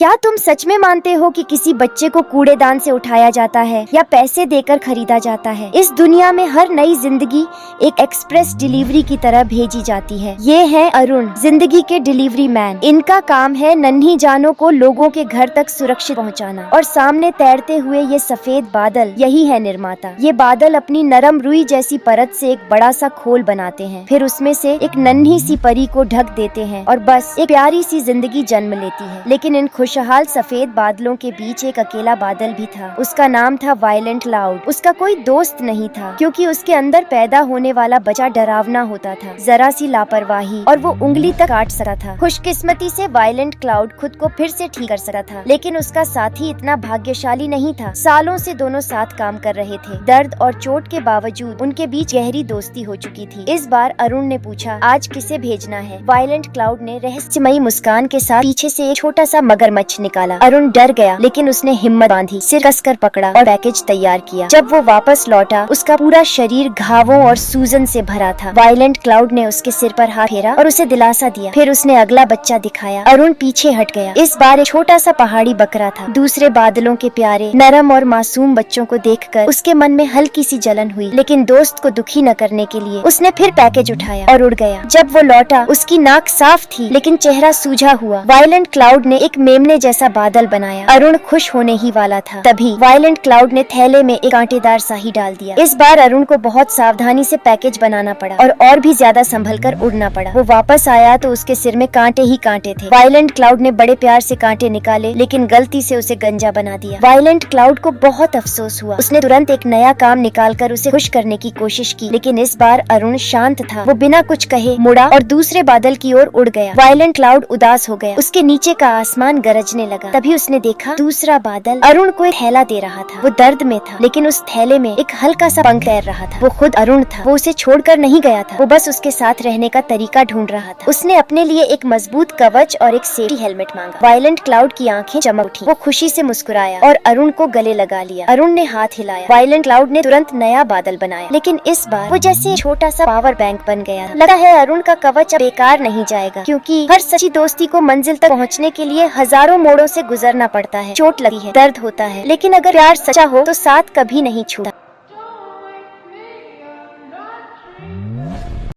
क्या तुम सच में मानते हो कि किसी बच्चे को कूड़ेदान से उठाया जाता है या पैसे देकर खरीदा जाता है? इस दुनिया में हर नई जिंदगी एक एक्सप्रेस डिलीवरी की तरह भेजी जाती है। ये है अरुण, जिंदगी के डिलीवरी मैन। इनका काम है नन्ही जानों को लोगों के घर तक सुरक्षित पहुंचाना। और सामने तैरते हुए ये सफेद बादल, यही है निर्माता। ये बादल अपनी नरम रुई जैसी परत से एक बड़ा सा खोल बनाते हैं, फिर उसमें से एक नन्ही सी परी को ढक देते हैं और बस एक प्यारी सी जिंदगी जन्म लेती है। लेकिन इन खुशहाल सफेद बादलों के बीच एक अकेला बादल भी था। उसका नाम था वायलेंट क्लाउड। उसका कोई दोस्त नहीं था, क्योंकि उसके अंदर पैदा होने वाला बच्चा डरावना होता था, जरा सी लापरवाही और वो उंगली तक काट सकता था। खुशकिस्मती से वायलेंट क्लाउड खुद को फिर से ठीक कर सकता था, लेकिन उसका साथी इतना भाग्यशाली नहीं था। सालों से दोनों साथ काम कर रहे थे। दर्द और चोट के बावजूद उनके बीच गहरी दोस्ती हो चुकी थी। इस बार अरुण ने पूछा, आज किसे भेजना है? वायलेंट क्लाउड ने रहस्यमयी मुस्कान के साथ पीछे से एक छोटा सा मगरमच्छ निकाला। अरुण डर गया, लेकिन उसने हिम्मत बांधी, सिर कसकर पकड़ा और पैकेज तैयार किया। जब वो वापस लौटा, उसका पूरा शरीर घावों और सूजन से भरा था। वायलेंट क्लाउड ने उसके सिर पर हाथ फेरा और उसे दिलासा दिया। फिर उसने अगला बच्चा दिखाया। अरुण पीछे हट गया। इस बार एक छोटा सा पहाड़ी बकरा था। दूसरे बादलों के प्यारे, नरम और मासूम बच्चों को देखकर उसके मन में हल्की सी जलन हुई, लेकिन दोस्त को दुखी न करने के लिए उसने फिर पैकेज उठाया और उड़ गया। जब वो लौटा, उसकी नाक साफ थी, लेकिन चेहरा सूझा हुआ। वायलेंट क्लाउड ने एक मेमने जैसा बादल बनाया। अरुण खुश होने ही वाला था, तभी वायलेंट क्लाउड ने थैले में एक कांटेदार स्याही डाल दिया। इस बार अरुण को बहुत सावधानी से पैकेज बनाना पड़ा और भी ज्यादा संभल कर उड़ना पड़ा। वो वापस आया तो उसके सिर में कांटे ही कांटे थे। वायलेंट क्लाउड ने बड़े प्यार से कांटे निकाले, लेकिन गलती से उसे गंजा बना दिया। वायलेंट क्लाउड को बहुत अफसोस हुआ। उसने तुरंत एक नया काम निकाल कर उसे खुश करने की कोशिश की, लेकिन इस बार अरुण शांत था। वो बिना कुछ कहे मुड़ा और दूसरे बादल की ओर उड़ गया। वायलेंट क्लाउड उदास हो गया। उसके नीचे का आसमान गरजने लगा। तभी उसने देखा, दूसरा बादल अरुण को एक थैला दे रहा था। वो दर्द में था, लेकिन उस थैले में एक हल्का सा पंख तैर रहा था। वो खुद अरुण था। वो उसे छोड़कर नहीं गया था, वो बस उसके साथ रहने का तरीका ढूंढ रहा था। उसने अपने लिए एक मजबूत कवच और एक सेफ्टी हेलमेट मांगा। वायलेंट क्लाउड की आंखें चमक उठी। वो खुशी से मुस्कुराया और अरुण को गले लगा लिया। अरुण ने हाथ हिलाया। वायलेंट क्लाउड ने तुरंत नया बादल बनाया, लेकिन इस बार वो जैसे छोटा सा पावर बैंक बन गया था। लगा है अरुण का कवच अब बेकार नहीं जाएगा, क्योंकि हर सच्ची दोस्ती को मंजिल तक पहुँचने के लिए हजारों मोड़ों से गुजरना पड़ता है। चोट लगी है, दर्द होता है, लेकिन अगर प्यार सच्चा हो तो साथ कभी नहीं छूटता।